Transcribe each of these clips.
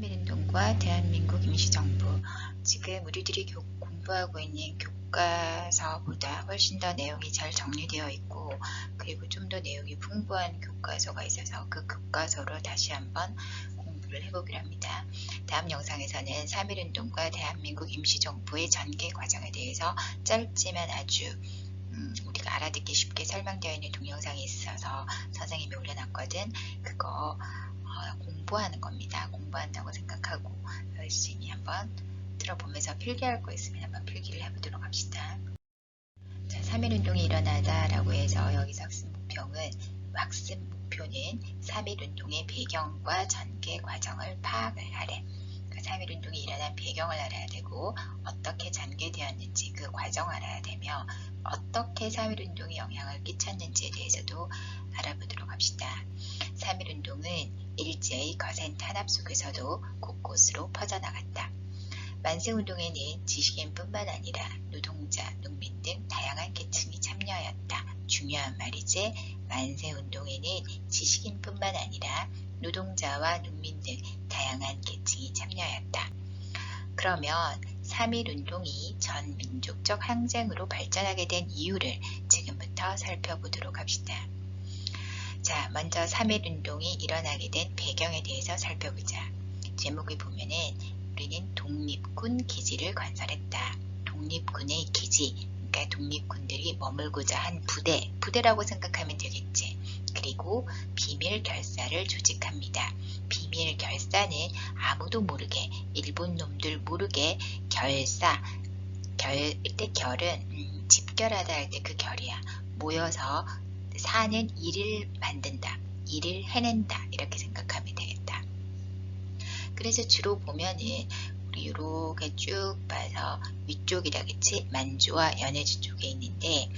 3.1운동과 대한민국 임시정부. 지금 우리들이 공부하고 있는 교과서보다 훨씬 더 내용이 잘 정리되어 있고, 그리고 좀 더 내용이 풍부한 교과서가 있어서 그 교과서로 다시 한번 공부를 해보기로 합니다. 다음 영상에서는 3.1운동과 대한민국 임시정부의 전개 과정에 대해서 짧지만 아주 우리가 알아듣기 쉽게 설명되어 있는 동영상이 있어서 선생님이 올려놨거든. 그거 공부하는 겁니다. 공부한다고 생각하고 열심히 한번 들어보면서 필기할 거 있으면 한번 필기를 해보도록 합시다. 자, 3.1운동이 일어나다 라고 해서 여기서 학습 목표는 3.1운동의 배경과 전개 과정을 파악을 하래. 3.1운동이 일어난 배경을 알아야 되고, 어떻게 전개되었는지 그 과정을 알아야 되며, 어떻게 3.1운동이 영향을 끼쳤는지에 대해서도 알아보도록 합시다. 3.1운동은 일제의 거센 탄압 속에서도 곳곳으로 퍼져나갔다. 만세운동에는 지식인뿐만 아니라 노동자, 농민 등 다양한 계층이 참여하였다. 중요한 말이지, 만세운동에는 지식인뿐만 아니라 노동자와 농민 등 다양한 계층이 참여하였다. 그러면 3.1운동이 전 민족적 항쟁으로 발전하게 된 이유를 지금부터 살펴보도록 합시다. 자, 먼저 3.1운동이 일어나게 된 배경에 대해서 살펴보자. 제목을 보면은 우리는 독립군 기지를 건설했다. 독립군의 기지, 그러니까 독립군들이 머물고자 한 부대라고 생각하면 되겠지. 그리고 비밀 결사를 조직합니다. 비밀 결사는 아무도 모르게, 일본 놈들 모르게 이때 결은 집결하다 할 때 그 결이야. 모여서 사는 일을 만든다, 일을 해낸다, 이렇게 생각하면 되겠다. 그래서 주로 보면은 우리 이렇게 쭉 봐서 위쪽이다, 그치? 만주와 연해주 쪽에 있는데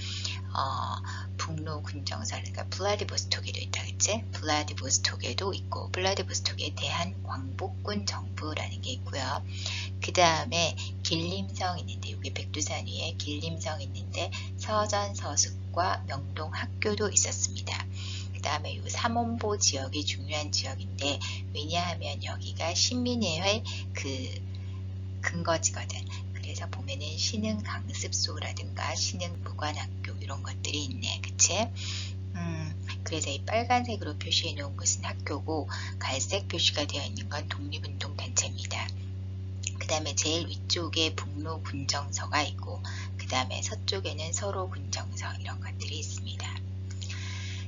북로 군정설, 그러니까 블라디보스토크에도 있다, 그치? 블라디보스토크에도 있고, 블라디보스토크에 대한 광복군 정부라는 게 있고요. 그 다음에 길림성 있는데, 여기 백두산 위에 길림성 있는데 서전서숙과 명동학교도 있었습니다. 그 다음에 이 삼원보 지역이 중요한 지역인데, 왜냐하면 여기가 신민회의 근거지거든. 그래서 보면은 신흥강습소라든가 신흥무관학교 이런 것들이 있네, 그치? 그래서 이 빨간색으로 표시해 놓은 것은 학교고, 갈색 표시가 되어 있는 건 독립운동 단체입니다. 그 다음에 제일 위쪽에 북로 군정서가 있고, 그 다음에 서쪽에는 서로 군정서, 이런 것들이 있습니다.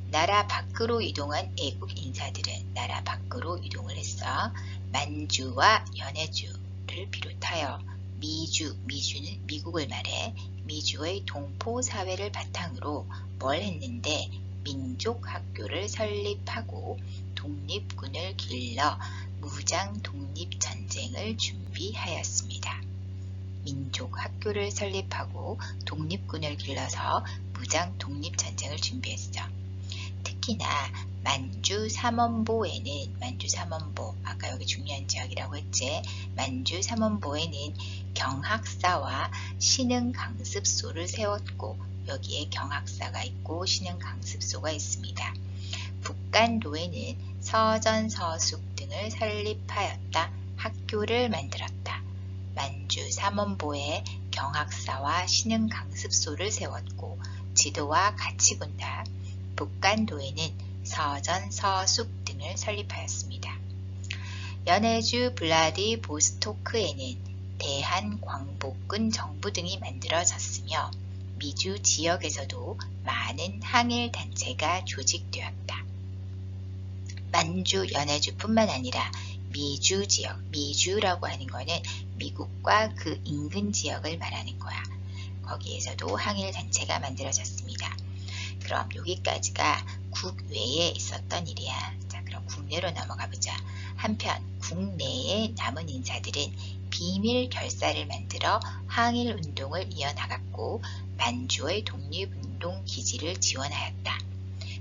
나라 밖으로 이동한 애국 인사들은 나라 밖으로 이동을 했어. 만주와 연해주를 비롯하여 미주는 미국을 말해, 미주의 동포사회를 바탕으로 뭘 했는데, 민족학교를 설립하고 독립군을 길러 무장 독립전쟁을 준비하였습니다. 민족학교를 설립하고 독립군을 길러서 무장 독립전쟁을 준비했어. 특히나 만주 삼원보에는, 아까 여기 중요한 지역이라고 했지, 만주 삼원보에는 경학사와 신흥강습소를 세웠고, 여기에 경학사가 있고 신흥강습소가 있습니다. 북간도에는 서전서숙 등을 설립하였다. 학교를 만들었다. 만주 삼원보에 경학사와 신흥강습소를 세웠고, 지도와 같이 본다. 북간도에는 서전서숙 등을 설립하였습니다. 연해주 블라디보스토크에는 대한광복군 정부 등이 만들어졌으며, 미주 지역에서도 많은 항일단체가 조직되었다. 만주, 연해주뿐만 아니라 미주 지역, 미주라고 하는 거는 미국과 그 인근 지역을 말하는 거야. 거기에서도 항일단체가 만들어졌습니다. 그럼 여기까지가 국외에 있었던 일이야. 자, 그럼 국내로 넘어가 보자. 한편 국내에 남은 인사들은 비밀 결사를 만들어 항일운동을 이어나갔고, 만주의 독립운동 기지를 지원하였다.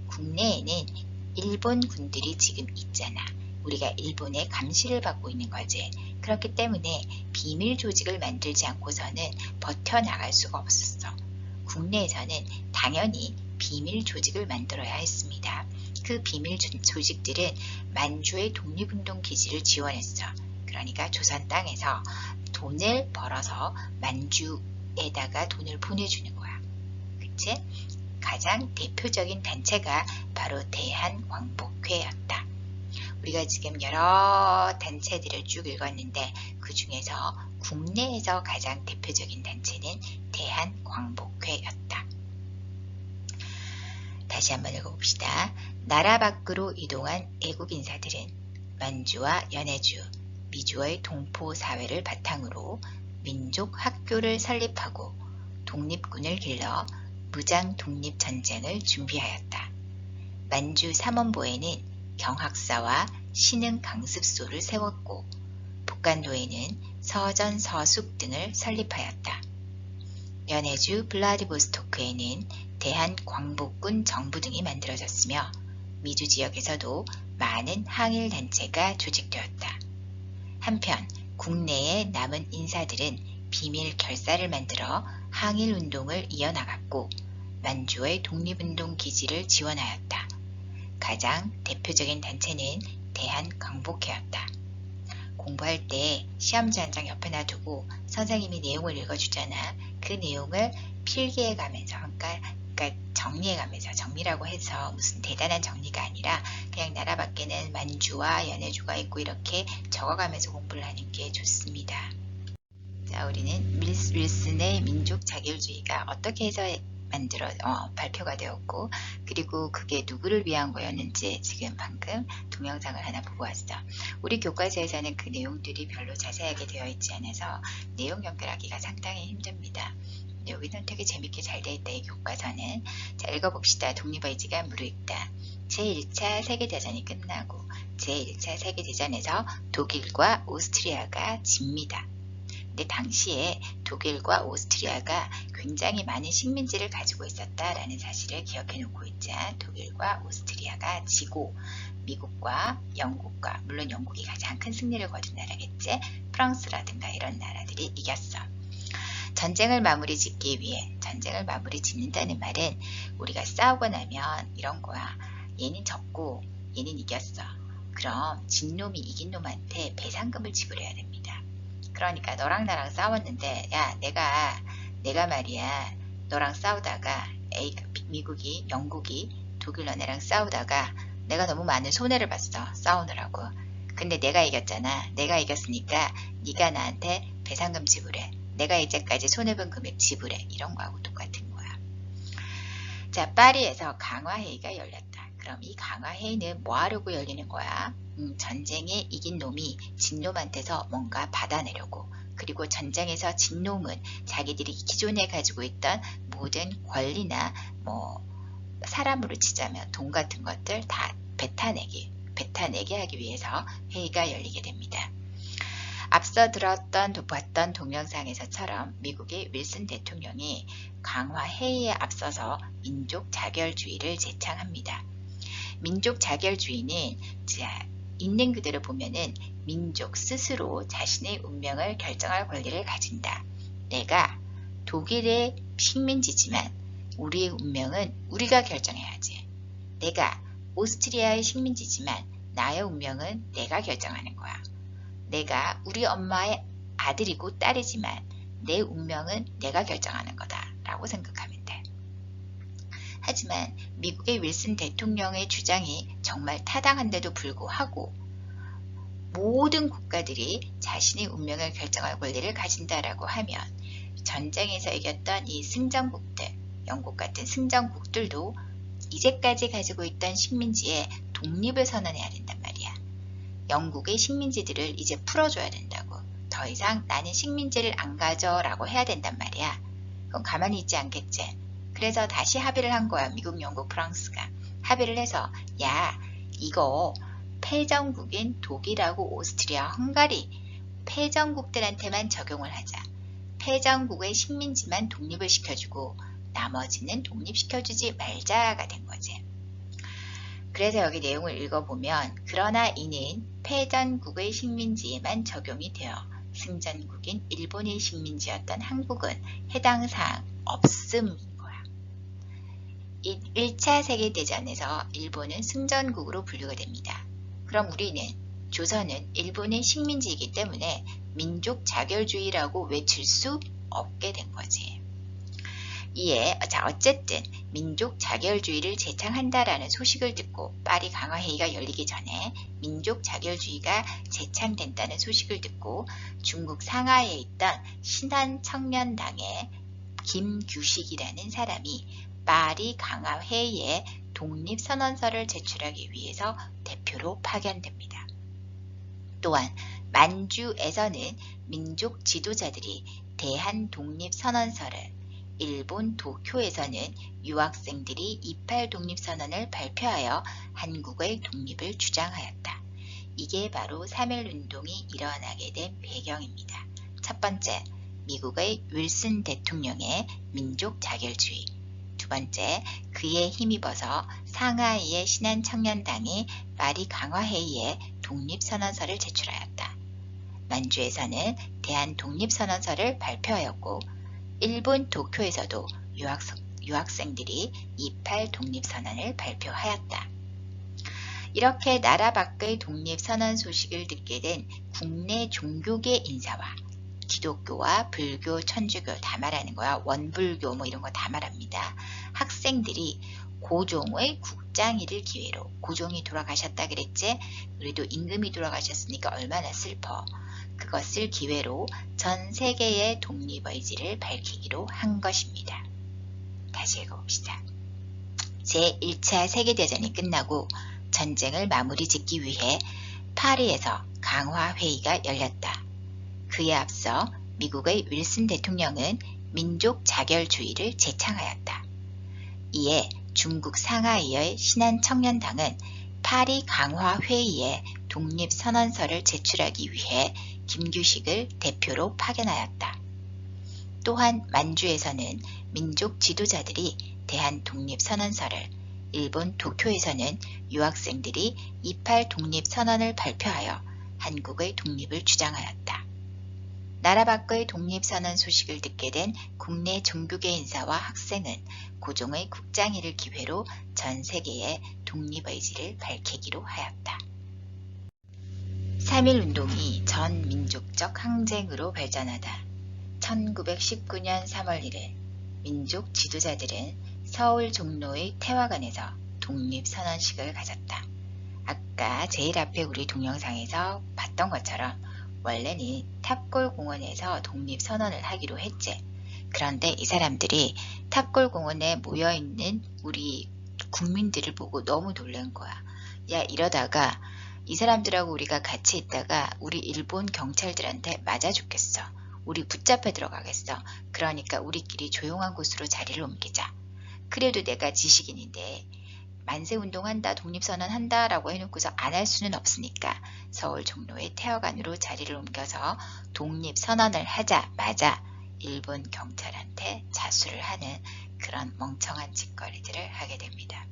국내에는 일본 군들이 지금 있잖아. 우리가 일본의 감시를 받고 있는 거지. 그렇기 때문에 비밀 조직을 만들지 않고서는 버텨나갈 수가 없었어. 국내에서는 당연히 비밀 조직을 만들어야 했습니다. 그 비밀 조직들은 만주의 독립운동 기지를 지원했어. 그러니까 조선 땅에서 돈을 벌어서 만주에다가 돈을 보내주는 거야. 그치? 가장 대표적인 단체가 바로 대한광복회였다. 우리가 지금 여러 단체들을 쭉 읽었는데 그 중에서 국내에서 가장 대표적인 단체는 대한광복회였다. 다시 한번 읽어봅시다. 나라 밖으로 이동한 애국 인사들은 만주와 연해주, 미주의 동포 사회를 바탕으로 민족 학교를 설립하고 독립군을 길러 무장 독립전쟁을 준비하였다. 만주 삼원보에는 경학사와 신흥 강습소를 세웠고 북간도에는 서전 서숙 등을 설립하였다. 연해주 블라디보스토크에는 대한광복군 정부 등이 만들어졌으며 미주 지역에서도 많은 항일단체가 조직되었다. 한편 국내에 남은 인사들은 비밀 결사를 만들어 항일운동을 이어나갔고 만주의 독립운동 기지를 지원하였다. 가장 대표적인 단체는 대한광복회였다. 공부할 때 시험지 한 장 옆에 놔두고 선생님이 내용을 읽어주잖아. 그 내용을 필기해 가면서 그러니까 정리해 가면서, 정리라고 해서 무슨 대단한 정리가 아니라 그냥 나라 밖에는 만주와 연해주가 있고 이렇게 적어가면서 공부를 하는 게 좋습니다. 자, 우리는 윌슨의 민족 자결주의가 어떻게 해서 발표가 되었고 그리고 그게 누구를 위한 거였는지 지금 방금 동영상을 하나 보고 왔어. 우리 교과서에서는 그 내용들이 별로 자세하게 되어 있지 않아서 내용 연결하기가 상당히 힘듭니다. 여기는 되게 재밌게 잘 되어 있다. 이 교과서는. 자, 읽어봅시다. 독립의지가 무르익다. 제1차 세계대전이 끝나고 제1차 세계대전에서 독일과 오스트리아가 집니다. 근데 당시에 독일과 오스트리아가 굉장히 많은 식민지를 가지고 있었다라는 사실을 기억해 놓고 있자. 독일과 오스트리아가 지고 미국과 영국과, 물론 영국이 가장 큰 승리를 거둔 나라겠지, 프랑스라든가 이런 나라들이 이겼어. 전쟁을 마무리 짓기 위해, 전쟁을 마무리 짓는다는 말은 우리가 싸우고 나면 이런 거야. 얘는 졌고 얘는 이겼어. 그럼 진 놈이 이긴 놈한테 배상금을 지불해야 됩니다. 그러니까 너랑 나랑 싸웠는데 야 내가 말이야 너랑 싸우다가 미국이, 영국이, 독일 너네랑 싸우다가 내가 너무 많은 손해를 봤어. 싸우느라고. 근데 내가 이겼잖아. 내가 이겼으니까 네가 나한테 배상금 지불해. 내가 이제까지 손해본 금액 지불해. 이런 거하고 똑같은 거야. 자, 파리에서 강화회의가 열렸다. 그럼 이 강화회의는 뭐 하려고 열리는 거야? 전쟁에 이긴 놈이 진 놈한테서 뭔가 받아내려고. 그리고 전쟁에서 진 놈은 자기들이 기존에 가지고 있던 모든 권리나 뭐 사람으로 치자면 돈 같은 것들 다 배타내게 하기 위해서 회의가 열리게 됩니다. 앞서 봤던 동영상에서처럼 미국의 윌슨 대통령이 강화회의에 앞서서 민족 자결주의를 제창합니다. 민족 자결주의는 있는 그대로 보면은 민족 스스로 자신의 운명을 결정할 권리를 가진다. 내가 독일의 식민지지만 우리의 운명은 우리가 결정해야지. 내가 오스트리아의 식민지지만 나의 운명은 내가 결정하는 거야. 내가 우리 엄마의 아들이고 딸이지만 내 운명은 내가 결정하는 거다 라고 생각하면 돼. 하지만 미국의 윌슨 대통령의 주장이 정말 타당한데도 불구하고 모든 국가들이 자신의 운명을 결정할 권리를 가진다라고 하면 전쟁에서 이겼던 이 승전국들, 영국 같은 승전국들도 이제까지 가지고 있던 식민지에 독립을 선언해야 된단 말이야. 영국의 식민지들을 이제 풀어줘야 된다고. 더 이상 나는 식민지를 안 가져라고 해야 된단 말이야. 그건 가만히 있지 않겠지. 그래서 다시 합의를 한 거야. 미국, 영국, 프랑스가. 합의를 해서 야 이거 패전국인 독일하고 오스트리아, 헝가리 패전국들한테만 적용을 하자. 패전국의 식민지만 독립을 시켜주고 나머지는 독립시켜주지 말자가 된 거지. 그래서 여기 내용을 읽어보면 그러나 이는 패전국의 식민지에만 적용이 되어 승전국인 일본의 식민지였던 한국은 해당 사항 없음인 거야. 1차 세계대전에서 일본은 승전국으로 분류가 됩니다. 그럼 우리는 조선은 일본의 식민지이기 때문에 민족 자결주의라고 외칠 수 없게 된 거지. 이에 어쨌든 민족 자결주의를 제창한다라는 소식을 듣고 파리 강화회의가 열리기 전에 민족 자결주의가 제창된다는 소식을 듣고 중국 상하이에 있던 신한청년당의 김규식이라는 사람이 파리 강화회의에 독립선언서를 제출하기 위해서 대표로 파견됩니다. 또한 만주에서는 민족 지도자들이 대한독립선언서를, 일본 도쿄에서는 유학생들이 28 독립선언을 발표하여 한국의 독립을 주장하였다. 이게 바로 3.1운동이 일어나게 된 배경입니다. 첫 번째, 미국의 윌슨 대통령의 민족 자결주의. 두 번째, 그에 힘입어서 상하이의 신한청년당이 파리 강화회의에 독립선언서를 제출하였다. 만주에서는 대한독립선언서를 발표하였고 일본 도쿄에서도 유학생들이 28 독립선언을 발표하였다. 이렇게 나라 밖의 독립선언 소식을 듣게 된 국내 종교계 인사와 기독교와 불교, 천주교 다 말하는 거야. 원불교 뭐 이런 거 다 말합니다. 학생들이 고종의 국장일을 기회로, 고종이 돌아가셨다 그랬지? 우리도 임금이 돌아가셨으니까 얼마나 슬퍼. 그것을 기회로 전 세계의 독립의지를 밝히기로 한 것입니다. 다시 읽어봅시다. 제1차 세계대전이 끝나고 전쟁을 마무리 짓기 위해 파리에서 강화회의가 열렸다. 그에 앞서 미국의 윌슨 대통령은 민족 자결주의를 제창하였다. 이에 중국 상하이의 신한청년당은 파리 강화회의에 독립선언서를 제출하기 위해 김규식을 대표로 파견하였다. 또한 만주에서는 민족 지도자들이 대한독립선언서를, 일본 도쿄에서는 유학생들이 28 독립선언을 발표하여 한국의 독립을 주장하였다. 나라 밖의 독립선언 소식을 듣게 된 국내 종교계 인사와 학생은 고종의 국장일을 기회로 전 세계에 독립의지를 밝히기로 하였다. 3.1운동이 전 민족적 항쟁으로 발전하다. 1919년 3월 1일 민족 지도자들은 서울 종로의 태화관에서 독립선언식을 가졌다. 아까 제일 앞에 우리 동영상에서 봤던 것처럼 원래는 탑골공원에서 독립선언을 하기로 했지. 그런데 이 사람들이 탑골공원에 모여있는 우리 국민들을 보고 너무 놀란 거야. 야, 이러다가 이 사람들하고 우리가 같이 있다가 우리 일본 경찰들한테 맞아 죽겠어. 우리 붙잡혀 들어가겠어. 그러니까 우리끼리 조용한 곳으로 자리를 옮기자. 그래도 내가 지식인인데 만세운동한다, 독립선언한다 라고 해놓고서 안 할 수는 없으니까 서울 종로의 태화관으로 자리를 옮겨서 독립선언을 하자마자 일본 경찰한테 자수를 하는 그런 멍청한 짓거리들을 하게 됩니다.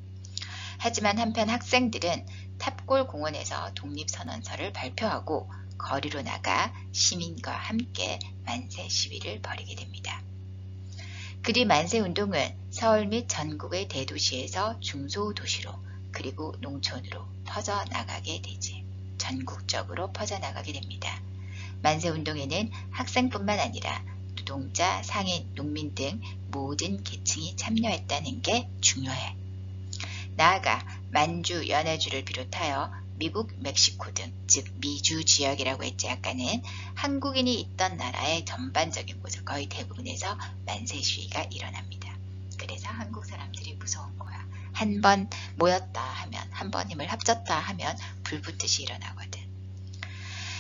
하지만 한편 학생들은 탑골 공원에서 독립선언서를 발표하고 거리로 나가 시민과 함께 만세 시위를 벌이게 됩니다. 그뒤 만세운동은 서울 및 전국의 대도시에서 중소도시로 그리고 농촌으로 퍼져나가게 되지. 전국적으로 퍼져나가게 됩니다. 만세운동에는 학생뿐만 아니라 노동자, 상인, 농민 등 모든 계층이 참여했다는 게 중요해. 나아가 만주, 연해주를 비롯하여 미국, 멕시코 등, 즉 미주 지역이라고 했지 아까는 한국인이 있던 나라의 전반적인 곳, 거의 대부분에서 만세 시위가 일어납니다. 그래서 한국 사람들이 무서운 거야. 한 번 모였다 하면, 한 번 힘을 합쳤다 하면 불붙듯이 일어나거든.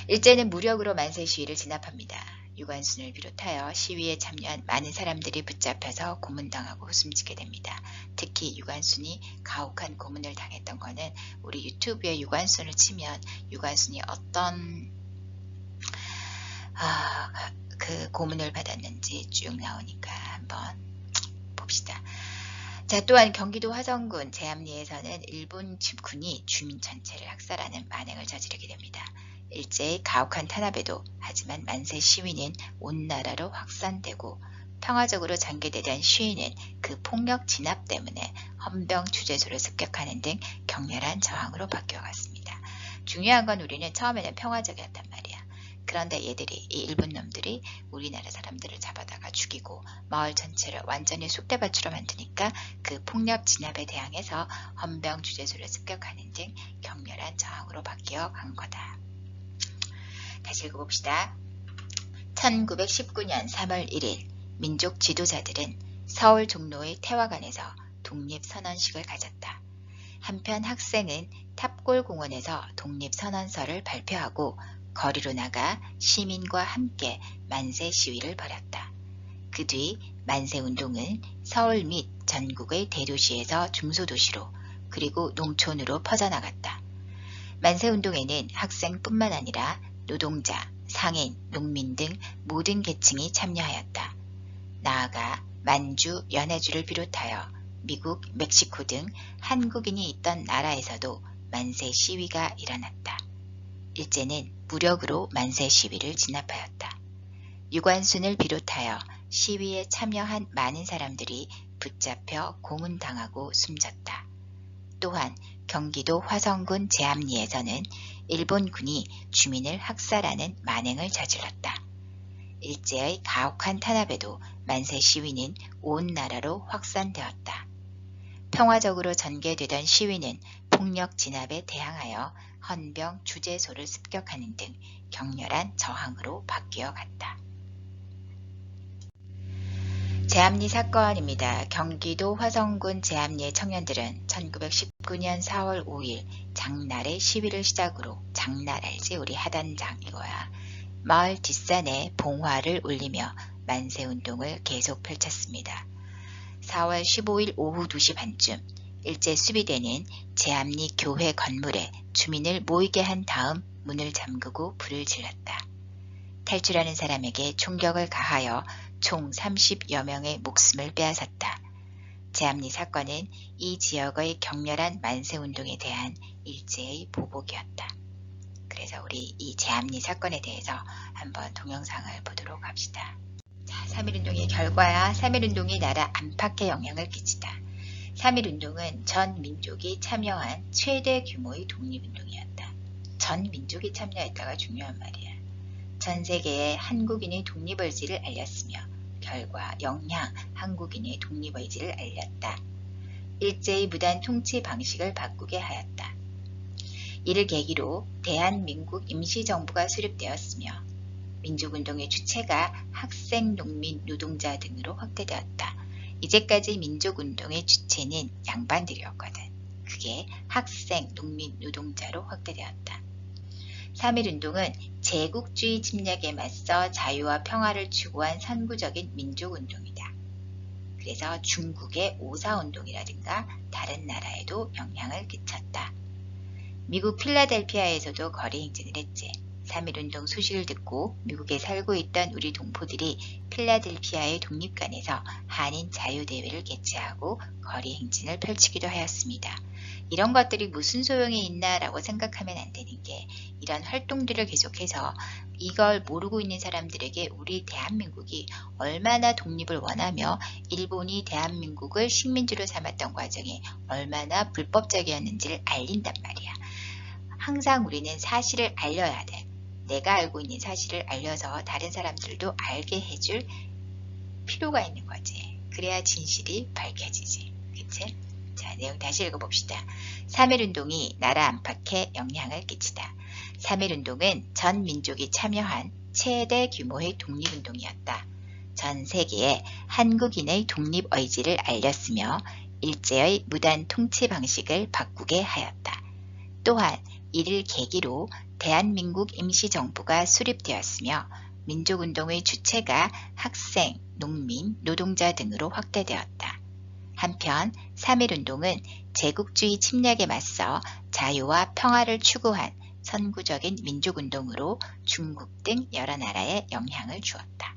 일제는 무력으로 만세 시위를 진압합니다. 유관순을 비롯하여 시위에 참여한 많은 사람들이 붙잡혀서 고문당하고 숨지게 됩니다. 특히 유관순이 가혹한 고문을 당했던 거는 우리 유튜브에 유관순을 치면 유관순이 어떤 그 고문을 받았는지 쭉 나오니까 한번 봅시다. 자, 또한 경기도 화성군 제암리에서는 일본 군이 주민 전체를 학살하는 만행을 저지르게 됩니다. 일제의 가혹한 탄압에도 하지만 만세 시위는 온 나라로 확산되고 평화적으로 전개되던 시위는 그 폭력 진압 때문에 헌병 주재소를 습격하는 등 격렬한 저항으로 바뀌어갔습니다. 중요한 건 우리는 처음에는 평화적이었단 말이야. 그런데 얘들이, 이 일본 놈들이 우리나라 사람들을 잡아다가 죽이고 마을 전체를 완전히 쑥대밭으로 만드니까 그 폭력 진압에 대항해서 헌병 주재소를 습격하는 등 격렬한 저항으로 바뀌어 간 거다. 다시 읽어봅시다. 1919년 3월 1일 민족 지도자들은 서울 종로의 태화관에서 독립선언식을 가졌다. 한편 학생은 탑골공원에서 독립선언서를 발표하고 거리로 나가 시민과 함께 만세 시위를 벌였다. 그 뒤 만세운동은 서울 및 전국의 대도시에서 중소도시로 그리고 농촌으로 퍼져나갔다. 만세운동에는 학생뿐만 아니라 노동자, 상인, 농민 등 모든 계층이 참여하였다. 나아가 만주, 연해주를 비롯하여 미국, 멕시코 등 한국인이 있던 나라에서도 만세 시위가 일어났다. 일제는 무력으로 만세 시위를 진압하였다. 유관순을 비롯하여 시위에 참여한 많은 사람들이 붙잡혀 고문당하고 숨졌다. 또한 경기도 화성군 제암리에서는 일본군이 주민을 학살하는 만행을 저질렀다. 일제의 가혹한 탄압에도 만세 시위는 온 나라로 확산되었다. 평화적으로 전개되던 시위는 폭력 진압에 대항하여 헌병 주재소를 습격하는 등 격렬한 저항으로 바뀌어 갔다. 제암리 사건입니다. 경기도 화성군 제암리의 청년들은 1919년 4월 5일 장날의 시위를 시작으로, 장날 알지? 우리 하단장 이거야. 마을 뒷산에 봉화를 올리며 만세운동을 계속 펼쳤습니다. 4월 15일 오후 2시 반쯤 일제 수비대는 제암리 교회 건물에 주민을 모이게 한 다음 문을 잠그고 불을 질렀다. 탈출하는 사람에게 총격을 가하여 총 30여 명의 목숨을 빼앗았다. 제암리 사건은 이 지역의 격렬한 만세운동에 대한 일제의 보복이었다. 그래서 우리 이 제암리 사건에 대해서 한번 동영상을 보도록 합시다. 자, 3.1운동의 결과야. 3.1운동이 나라 안팎에 영향을 끼치다. 3.1운동은 전 민족이 참여한 최대 규모의 독립운동이었다. 전 민족이 참여했다가 중요한 말이야. 전 세계에 한국인의 독립의지를 알렸으며 결과 영양 한국인의 독립의지를 알렸다. 일제의 무단 통치 방식을 바꾸게 하였다. 이를 계기로 대한민국 임시정부가 수립되었으며 민족운동의 주체가 학생, 농민, 노동자 등으로 확대되었다. 이제까지 민족운동의 주체는 양반들이었거든. 그게 학생, 농민, 노동자로 확대되었다. 3.1운동은 제국주의 침략에 맞서 자유와 평화를 추구한 선구적인 민족운동이다. 그래서 중국의 5.4운동이라든가 다른 나라에도 영향을 끼쳤다. 미국 필라델피아에서도 거리 행진을 했지. 3.1운동 소식을 듣고 미국에 살고 있던 우리 동포들이 필라델피아의 독립관에서 한인 자유대회를 개최하고 거리 행진을 펼치기도 하였습니다. 이런 것들이 무슨 소용이 있나라고 생각하면 안 되는 게, 이런 활동들을 계속해서 이걸 모르고 있는 사람들에게 우리 대한민국이 얼마나 독립을 원하며 일본이 대한민국을 식민지로 삼았던 과정이 얼마나 불법적이었는지를 알린단 말이야. 항상 우리는 사실을 알려야 돼. 내가 알고 있는 사실을 알려서 다른 사람들도 알게 해줄 필요가 있는 거지. 그래야 진실이 밝혀지지. 그치? 자, 내용 다시 읽어봅시다. 3.1운동이 나라 안팎에 영향을 끼치다. 3.1운동은 전 민족이 참여한 최대 규모의 독립운동이었다. 전 세계에 한국인의 독립의지를 알렸으며 일제의 무단 통치 방식을 바꾸게 하였다. 또한 이를 계기로 대한민국 임시정부가 수립되었으며 민족운동의 주체가 학생, 농민, 노동자 등으로 확대되었다. 한편 3.1운동은 제국주의 침략에 맞서 자유와 평화를 추구한 선구적인 민족운동으로 중국 등 여러 나라에 영향을 주었다.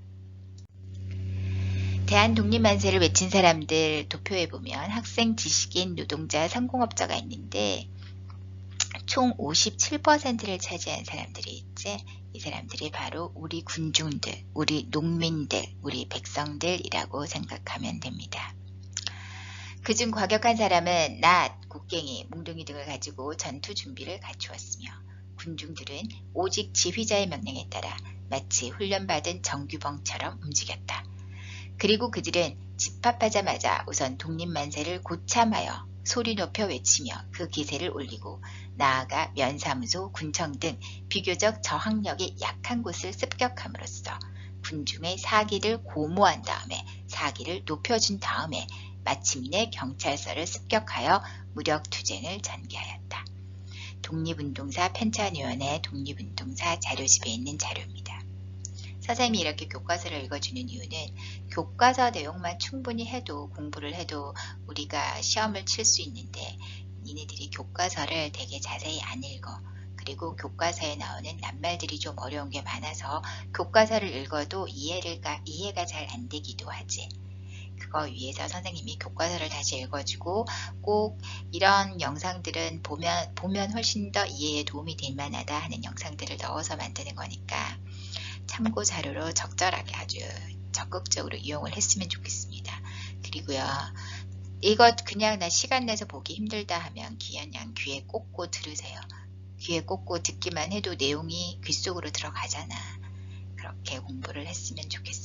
대한독립만세를 외친 사람들 도표해보면 학생, 지식인, 노동자, 성공업자가 있는데 총 57%를 차지한 사람들이 있지. 이 사람들이 바로 우리 군중들, 우리 농민들, 우리 백성들이라고 생각하면 됩니다. 그중 과격한 사람은 낫, 곡괭이, 몽둥이 등을 가지고 전투 준비를 갖추었으며 군중들은 오직 지휘자의 명령에 따라 마치 훈련받은 정규병처럼 움직였다. 그리고 그들은 집합하자마자 우선 독립만세를 고참하여 소리 높여 외치며 그 기세를 올리고 나아가 면사무소, 군청 등 비교적 저항력이 약한 곳을 습격함으로써 군중의 사기를 고모한 다음에 사기를 높여준 다음에 마침내 경찰서를 습격하여 무력투쟁을 전개하였다. 독립운동사 편찬위원회 독립운동사 자료집에 있는 자료입니다. 선생님이 이렇게 교과서를 읽어주는 이유는 교과서 내용만 충분히 해도 공부를 해도 우리가 시험을 칠 수 있는데 니네들이 교과서를 되게 자세히 안 읽어. 그리고 교과서에 나오는 낱말들이 좀 어려운 게 많아서 교과서를 읽어도 이해가 잘 안 되기도 하지. 그거 위해서 선생님이 교과서를 다시 읽어주고 꼭 이런 영상들은 보면 훨씬 더 이해에 도움이 될 만하다 하는 영상들을 넣어서 만드는 거니까 참고 자료로 적절하게 아주 적극적으로 이용을 했으면 좋겠습니다. 그리고요. 이거 그냥 나 시간 내서 보기 힘들다 하면 그냥 귀에 꽂고 들으세요. 귀에 꽂고 듣기만 해도 내용이 귀 속으로 들어가잖아. 그렇게 공부를 했으면 좋겠습니다.